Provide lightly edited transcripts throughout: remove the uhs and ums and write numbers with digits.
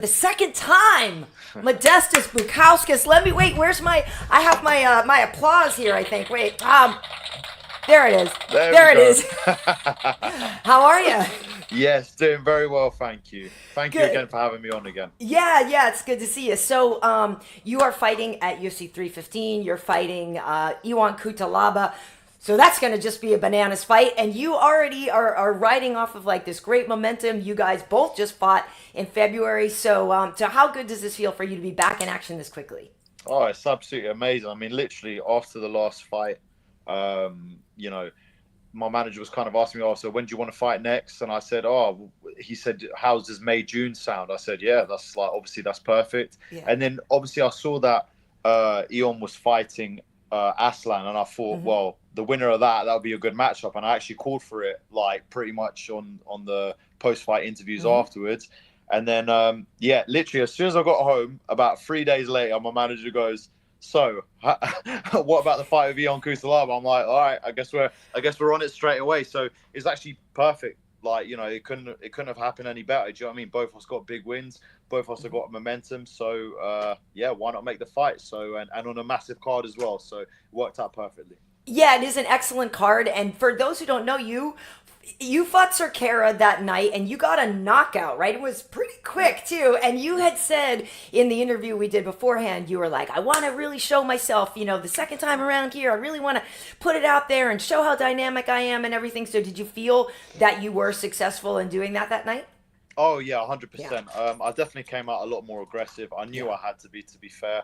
The second time, Modestas Bukauskas. Let me wait. Where's my? I have my my applause here. I think. Wait. There it is. There it is. How are you? Yes, doing very well, thank you. Thank you Good. again for having me on again. Yeah, it's good to see you. So, you are fighting at UFC 315. You're fighting Ion Cutelaba. So that's going to just be a bananas fight. And you already are riding off of like this great momentum. You guys both just fought in February. So how good does this feel for you to be back in action this quickly? Oh, it's absolutely amazing. I mean, literally after the last fight, you know, my manager was kind of asking me, "Oh, so when do you want to fight next?" And I said, "Oh," he said, "How's does May June sound?" I said, "Yeah, that's like obviously that's perfect." Yeah. And then obviously I saw that Ion was fighting Aslan, and I thought, well, the winner of that would be a good matchup. And I actually called for it like pretty much on the post fight interviews afterwards. And then yeah, literally as soon as I got home, about 3 days later, my manager goes, "So, what about the fight with Ion Cutelaba?" I'm like, "All right, I guess we're on it straight away." So it's actually perfect. Like, it couldn't have happened any better. Do you know what I mean? Both of us got big wins. Both of us have got momentum. So yeah, why not make the fight? So and on a massive card as well. So it worked out perfectly. Yeah, it is an excellent card. And for those who don't know, you fought Cirqueira that night and you got a knockout, right? It was pretty quick too. And you had said in the interview we did beforehand, you were like, I want to really show myself, the second time around here, I really want to put it out there and show how dynamic I am and everything. So did you feel that you were successful in doing that night? Oh yeah, 100%. Yeah. I definitely came out a lot more aggressive. I knew I had to be fair.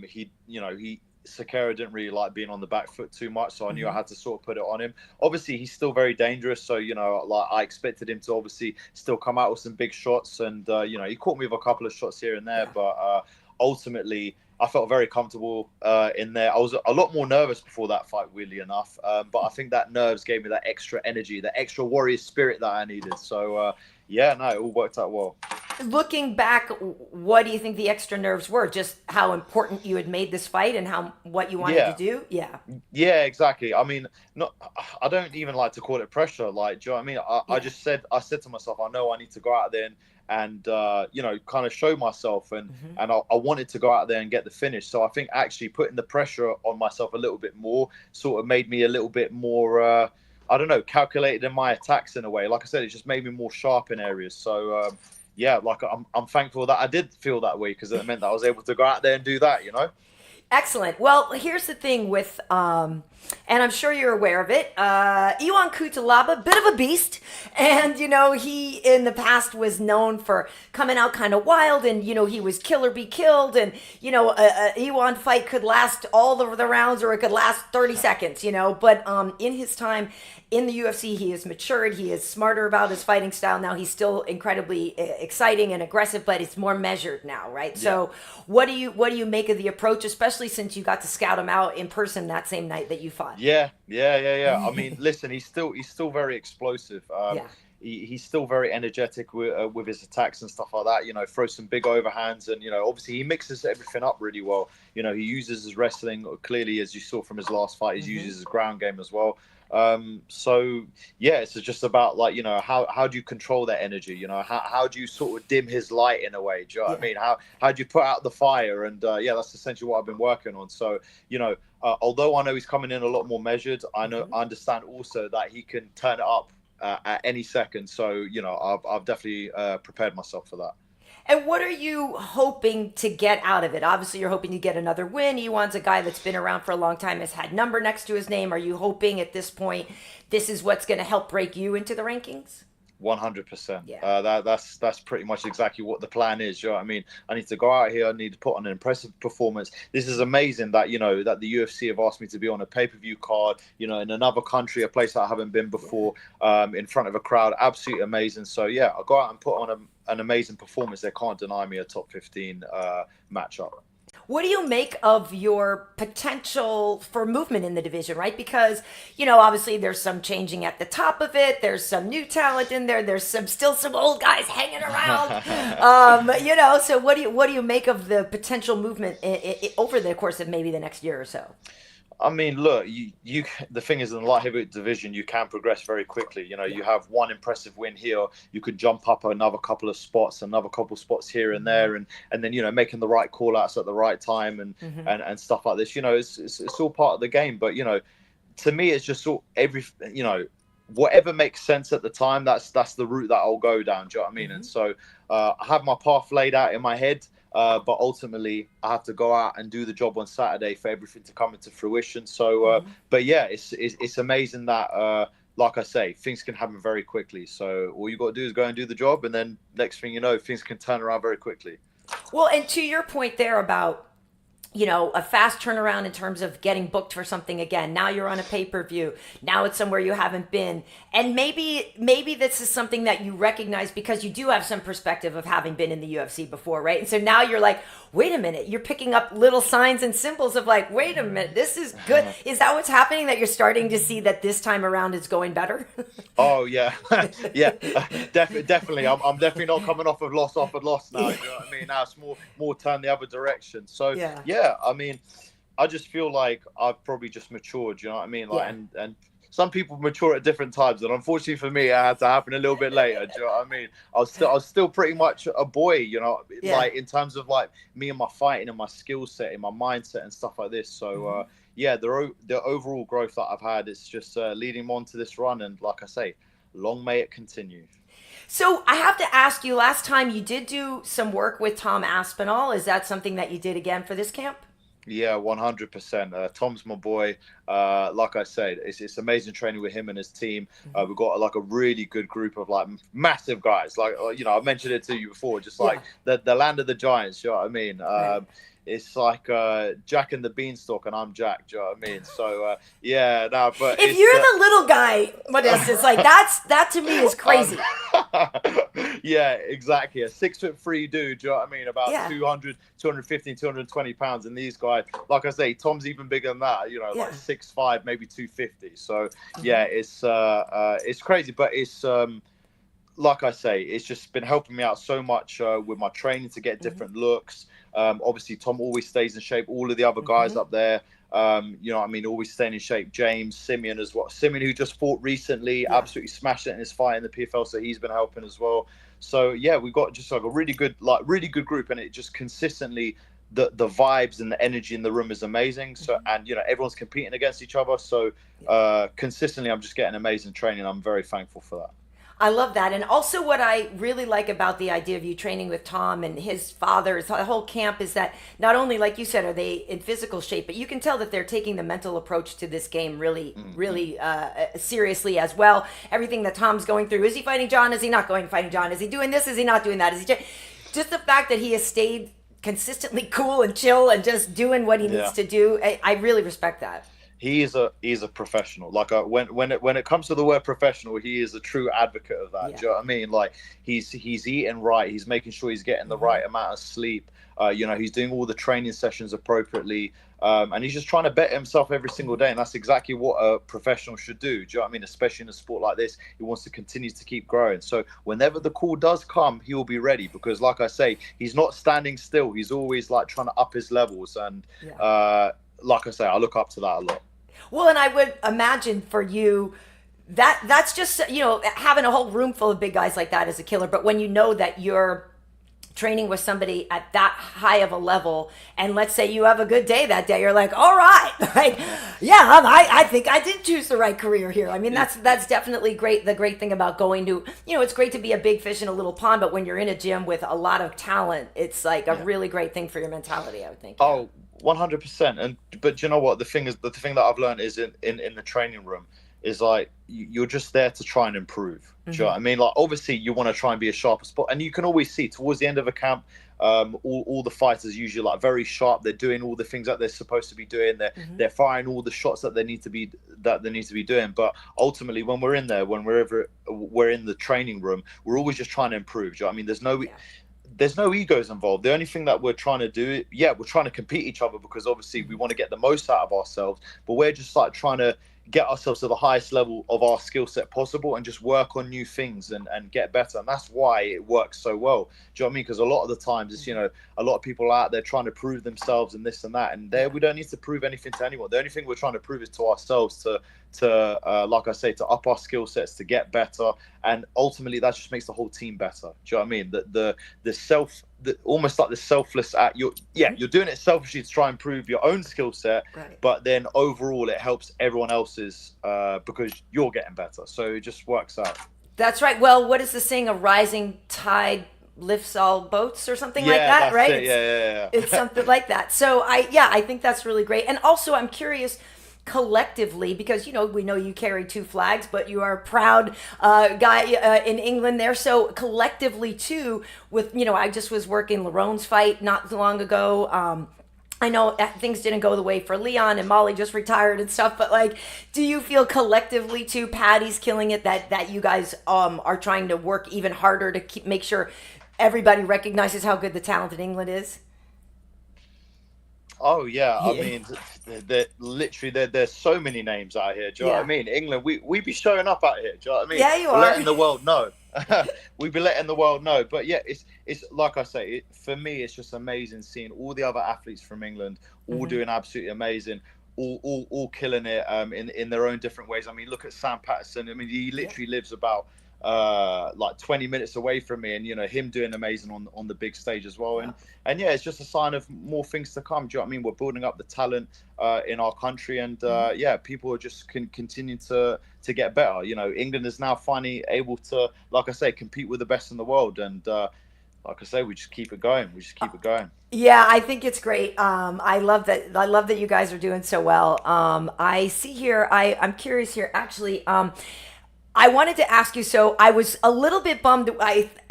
He Sakara didn't really like being on the back foot too much, so I knew I had to sort of put it on him. Obviously, he's still very dangerous, so like I expected him to obviously still come out with some big shots, and he caught me with a couple of shots here and there, but ultimately I felt very comfortable in there. I was a lot more nervous before that fight, weirdly enough, but I think that nerves gave me that extra energy, that extra warrior spirit that I needed. So yeah, no, it all worked out well. Looking back, what do you think the extra nerves were? Just how important you had made this fight and what you wanted to Yeah. do? Yeah. Yeah, exactly. I mean, not. I don't even like to call it pressure. Like, do you know what I mean? I Yeah. just said to myself, I know I need to go out there and kind of show myself, and I wanted to go out there and get the finish. So I think actually putting the pressure on myself a little bit more sort of made me a little bit more. I don't know, calculated in my attacks in a way. Like I said, it just made me more sharp in areas. So yeah, like I'm thankful that I did feel that way because it meant that I was able to go out there and do that. Excellent. Well, here's the thing with, and I'm sure you're aware of it. Ion Cutelaba, bit of a beast, and he in the past was known for coming out kind of wild, and he was kill or be killed, and a Ion fight could last all the rounds, or it could last 30 seconds. But in his time in the UFC, he has matured. He is smarter about his fighting style now. He's still incredibly exciting and aggressive, but it's more measured now, right? Yeah. So, what do you make of the approach, especially since you got to scout him out in person that same night that you fought? Yeah. I mean, listen, he's still very explosive. Yeah. He's still very energetic with his attacks and stuff like that. Throws some big overhands, and obviously he mixes everything up really well. He uses his wrestling clearly, as you saw from his last fight. He uses his ground game as well. So yeah, it's just about like how do you control that energy? How do you sort of dim his light in a way? Do you know what I mean? How do you put out the fire? And yeah, that's essentially what I've been working on. So although I know he's coming in a lot more measured, I understand also that he can turn it up at any second. So I've definitely prepared myself for that. And what are you hoping to get out of it? Obviously, you're hoping to get another win. Ewan's a guy that's been around for a long time, has had number next to his name. Are you hoping at this point this is what's going to help break you into the rankings? 100%. Yeah. That's pretty much exactly what the plan is. You know what I mean? I need to go out here. I need to put on an impressive performance. This is amazing that that the UFC have asked me to be on a pay-per-view card. In another country, a place that I haven't been before, in front of a crowd. Absolutely amazing. So yeah, I'll go out and put on an amazing performance. They can't deny me a top 15 matchup. What do you make of your potential for movement in the division, right? Because, obviously there's some changing at the top of it. There's some new talent in there. There's still some old guys hanging around. So what do you make of the potential movement over the course of maybe the next year or so? I mean, look, you. The thing is, in the light heavyweight division, you can progress very quickly. You know, you have one impressive win here, you could jump up another couple of spots, another couple of spots here and there, and then making the right call outs at the right time and stuff like this. You know, it's all part of the game. But to me, it's just sort whatever makes sense at the time. That's the route that I'll go down. Do you know what I mean? And so I have my path laid out in my head. But ultimately, I have to go out and do the job on Saturday for everything to come into fruition. So, but yeah, it's amazing that, like I say, things can happen very quickly. So all you got to do is go and do the job, and then next thing you know, things can turn around very quickly. Well, and to your point there about a fast turnaround in terms of getting booked for something again. Now you're on a pay-per-view. Now it's somewhere you haven't been. And maybe this is something that you recognize because you do have some perspective of having been in the UFC before, right? And so now you're like, wait a minute, you're picking up little signs and symbols of like, wait a minute, this is good. Is that what's happening, that you're starting to see that this time around it's going better? Oh, yeah. Yeah, definitely. I'm definitely not coming off of loss now. You know what I mean? Now it's more turn the other direction. So, yeah, I mean, I just feel like I've probably just matured, you know what I mean? Like, and some people mature at different times, and unfortunately for me, it had to happen a little bit later. Do you know what I mean? I was still pretty much a boy, like in terms of like me and my fighting and my skill set and my mindset and stuff like this. So the overall growth that I've had is just leading on to this run, and like I say, long may it continue. So I have to ask you, last time you did do some work with Tom Aspinall. Is that something that you did again for this camp? Yeah, 100%. Tom's my boy. Like I said, it's amazing training with him and his team. We've got like a really good group of like massive guys. Like I mentioned it to you before, just like the land of the giants. You know what I mean? Right. It's like Jack and the Beanstalk, and I'm Jack. Do you know what I mean? So but if you're the little guy, Modestas, like that to me is crazy. Yeah, exactly. A 6'3" dude. Do you know what I mean? About 200, 250, 220 pounds, and these guys, like I say, Tom's even bigger than that. Like 6'5", maybe 250. So it's crazy, but it's like I say, it's just been helping me out so much with my training to get different looks. Obviously, Tom always stays in shape. All of the other guys up there, always staying in shape. James, Simeon as well. Simeon, who just fought recently, absolutely smashed it in his fight in the PFL, so he's been helping as well. So yeah, we've got just like a really good group, and it just consistently the vibes and the energy in the room is amazing. So and everyone's competing against each other. So consistently, I'm just getting amazing training. I'm very thankful for that. I love that. And also what I really like about the idea of you training with Tom and his father, the whole camp, is that not only, like you said, are they in physical shape, but you can tell that they're taking the mental approach to this game really seriously as well. Everything that Tom's going through. Is he fighting John? Is he not going fighting John? Is he doing this? Is he not doing that? Is he just the fact that he has stayed consistently cool and chill and just doing what he needs to do. I really respect that. He's a professional. Like when it comes to the word professional, he is a true advocate of that. Do you know what I mean? Like he's eating right. He's making sure he's getting the right amount of sleep. He's doing all the training sessions appropriately. And he's just trying to better himself every single day. And that's exactly what a professional should do. Do you know what I mean? Especially in a sport like this, he wants to continue to keep growing. So whenever the call does come, he will be ready, because like I say, he's not standing still. He's always like trying to up his levels. And like I say, I look up to that a lot. Well, and I would imagine for you that's just, having a whole room full of big guys like that is a killer. But when you know that you're training with somebody at that high of a level, and let's say you have a good day that day, you're like, all right, like, I think I did choose the right career here. I mean, that's definitely great. The great thing about going to, it's great to be a big fish in a little pond, but when you're in a gym with a lot of talent, it's like a really great thing for your mentality, I would think. Oh, 100%. But you know what? The thing that I've learned is in the training room is like you're just there to try and improve. Do you know what I mean? Like obviously you want to try and be as sharp as possible, and you can always see towards the end of a camp, all the fighters usually like very sharp. They're doing all the things that they're supposed to be doing. They're firing all the shots that they need to be doing. But ultimately, when we're in there, when we're in the training room, we're always just trying to improve. Do you know what I mean? There's no egos involved. The only thing that we're trying to do, we're trying to compete each other, because obviously we want to get the most out of ourselves, but we're just like trying to get ourselves to the highest level of our skill set possible and just work on new things and get better. And that's why it works so well. Do you know what I mean? Because a lot of the times it's, you know, a lot of people out there trying to prove themselves and this and that. And we don't need to prove anything to anyone. The only thing we're trying to prove is to ourselves to like I say, to up our skill sets, to get better. And ultimately that just makes the whole team better. Do you know what I mean? Almost like the selfless act. You're doing it selfishly to try and improve your own skill set, right. But then overall it helps everyone else's because you're getting better. So it just works out. That's right. Well, what is the saying? A rising tide lifts all boats or something like that, right? Yeah. It's something like that. So I think that's really great. And also I'm curious, collectively, because, you know, we know you carry 2 flags, but you are a proud guy in England there. So collectively too, with, you know, I just was working Larone's fight not long ago. I know things didn't go the way for Leon, and Molly just retired and stuff, but like, do you feel collectively too, Patty's killing it, that you guys are trying to work even harder to make sure everybody recognizes how good the talent in England is? Oh yeah, I mean, there's so many names out here. Do you know what I mean? England, we be showing up out here. Do you know what I mean? Yeah, you We're are letting the world know. We be letting the world know. But yeah, it's like I say, for me, it's just amazing seeing all the other athletes from England all doing absolutely amazing, all killing it in their own different ways. I mean, look at Sam Patterson. I mean, he literally lives about like 20 minutes away from me, and you know, him doing amazing on the big stage as well. And yeah, it's just a sign of more things to come. Do you know what I mean? We're building up the talent in our country, and yeah, people are just continue to get better. You know, England is now finally able to, like I say, compete with the best in the world, and like I say, we just keep it going. Yeah, I think it's great. I love that. I love that you guys are doing so well. I see here. I'm curious here. Actually, I wanted to ask you. So I was a little bit bummed.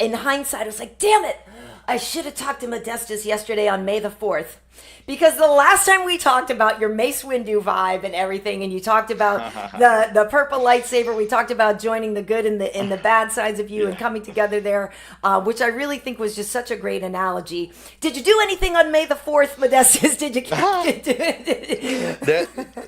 In hindsight, I was like, "Damn it! I should have talked to Modestas yesterday on May the 4th." Because the last time we talked about your Mace Windu vibe and everything, and you talked about the purple lightsaber, we talked about joining the good and the bad sides of you and coming together there, which I really think was just such a great analogy. Did you do anything on May the 4th, Modestas? Did you?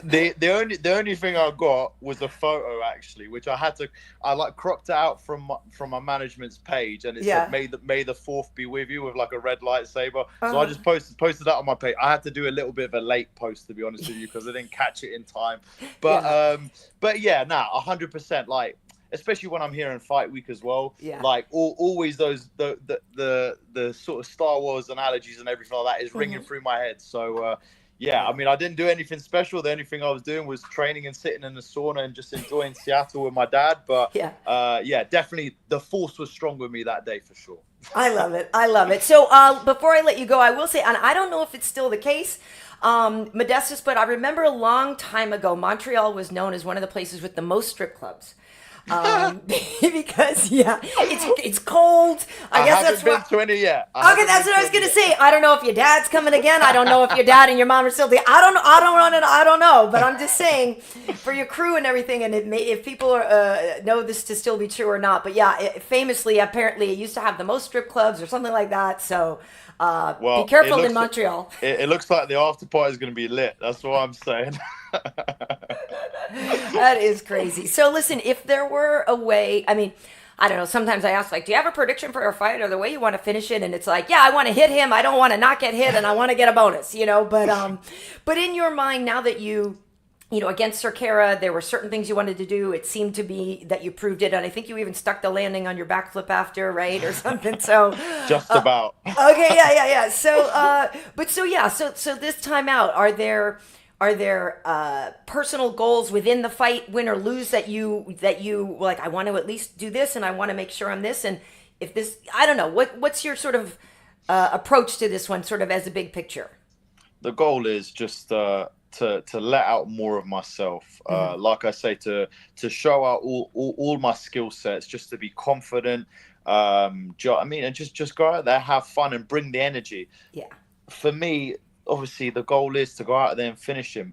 The only thing I got was a photo, actually, which I like cropped it out from my management's page, and it said May the 4th be with you, with like a red lightsaber. So I just posted that on my page. I had to do a little bit of a late post, to be honest with you, because I didn't catch it in time. But yeah, 100%. Like, especially when I'm here in Fight Week as well. Yeah. Like always those the sort of Star Wars analogies and everything like that is ringing through my head. So yeah, I mean, I didn't do anything special. The only thing I was doing was training and sitting in the sauna and just enjoying Seattle with my dad. But yeah, definitely the force was strong with me that day for sure. I love it. So before I let you go, I will say, and I don't know if it's still the case, Modestas, but I remember a long time ago, Montreal was known as one of the places with the most strip clubs. Because it's cold. I guess haven't been to any yet. Okay, that's what I was gonna say. I don't know if your dad's coming again. I don't know if your dad and your mom are still there. I don't know. But I'm just saying, for your crew and everything, and if people know this to still be true or not. But yeah, famously, apparently, it used to have the most strip clubs or something like that. So be careful in Montreal. It looks like the after party is going to be lit. That's what I'm saying. That is crazy. So listen, if there were a way, I mean, I don't know, sometimes I ask, like, do you have a prediction for a fight or the way you want to finish it? And it's like, yeah, I want to hit him. I don't want to not get hit, and I want to get a bonus, you know? But in your mind, now that you know, against Cirqueira, there were certain things you wanted to do. It seemed to be that you proved it. And I think you even stuck the landing on your backflip after, right? Or something. So just about. Okay. Yeah. So this time out, are there personal goals within the fight, win or lose, that you like, I want to at least do this and I want to make sure I'm this, and if this, I don't know, what's your sort of approach to this one, sort of as a big picture? The goal is just to let out more of myself, like I say, to show out all my skill sets, just to be confident, do you know what I mean, and just go out there, have fun and bring the energy. Yeah. For me, obviously the goal is to go out there and finish him.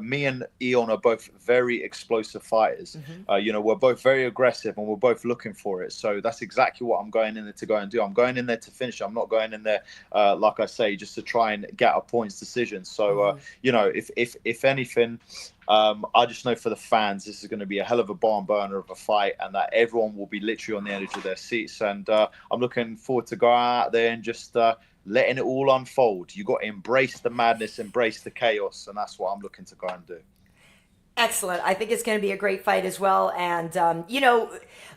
Me and Ion are both very explosive fighters. We're both very aggressive and we're both looking for it. So that's exactly what I'm going in there to go and do. I'm going in there to finish. I'm not going in there, like I say, just to try and get a points decision. So, if anything, I just know for the fans, this is going to be a hell of a barn burner of a fight, and that everyone will be literally on the edge of their seats. And I'm looking forward to go out there and just letting it all unfold. You got to embrace the madness, embrace the chaos, and that's what I'm looking to go and do. Excellent. I think it's going to be a great fight as well. And,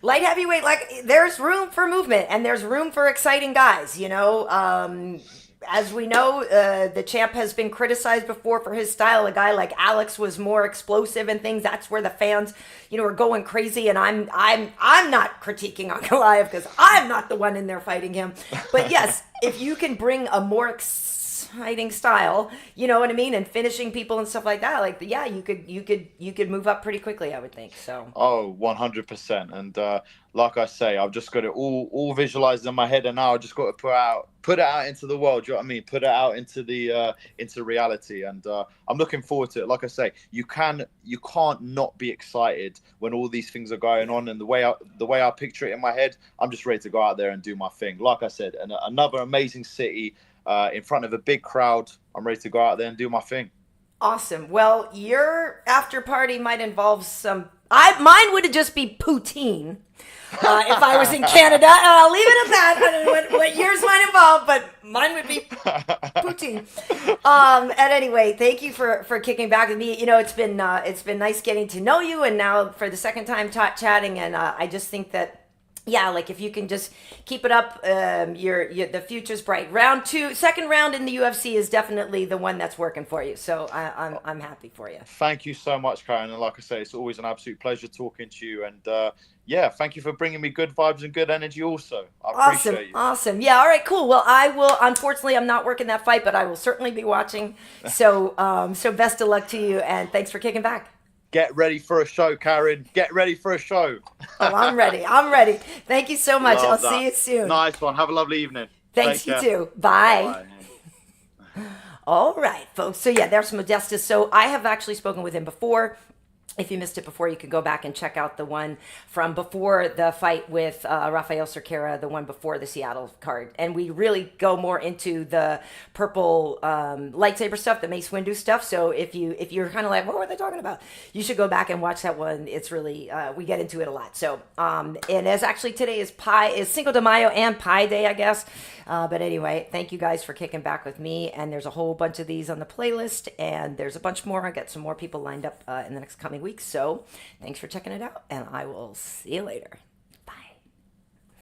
light heavyweight, there's room for movement and there's room for exciting guys, as we know, the champ has been criticized before for his style. A guy like Alex was more explosive and things. That's where the fans, are going crazy. And I'm not critiquing on Goliath because I'm not the one in there fighting him. But yes, if you can bring a more exciting style, you know what I mean, and finishing people and stuff like that, you could move up pretty quickly, I would think. So 100%. And like I say, I've just got it all visualized in my head, and now I just got to put it out into the world. Do you know what I mean? Put it out into the into reality, and I'm looking forward to it. Like I say, you can't not be excited when all these things are going on, and the way I picture it in my head, I'm just ready to go out there and do my thing. Like I said, and another amazing city in front of a big crowd. I'm ready to go out there and do my thing. Awesome. Well, your after party might involve mine would just be poutine. If I was in Canada, and I'll leave it at that. I don't know what yours might involve, but mine would be poutine. And anyway, thank you for kicking back with me. It's been nice getting to know you, and now for the second time chatting. And I just think that, if you can just keep it up, the future's bright. Second round in the UFC is definitely the one that's working for you. So I'm happy for you. Thank you so much, Karyn. And like I say, it's always an absolute pleasure talking to you. And thank you for bringing me good vibes and good energy also. I appreciate you. Awesome. Yeah, all right, cool. Well, I will, unfortunately, I'm not working that fight, but I will certainly be watching. So best of luck to you, and thanks for kicking back. Get ready for a show, Karyn. Get ready for a show. Oh, I'm ready. Thank you so much. I'll see you soon. Nice one. Have a lovely evening. Thanks, you too. Bye. All right, folks. So, there's Modestas. So, I have actually spoken with him before. If you missed it before, you can go back and check out the one from before the fight with Rafael Cirqueira, the one before the Seattle card. And we really go more into the purple lightsaber stuff, the Mace Windu stuff. So if you're kind of like, what were they talking about? You should go back and watch that one. It's really, we get into it a lot. So, and as actually today is Cinco de Mayo and Pie Day, I guess. But anyway, thank you guys for kicking back with me. And there's a whole bunch of these on the playlist. And there's a bunch more. I got some more people lined up in the next coming weeks. So thanks for checking it out. And I will see you later.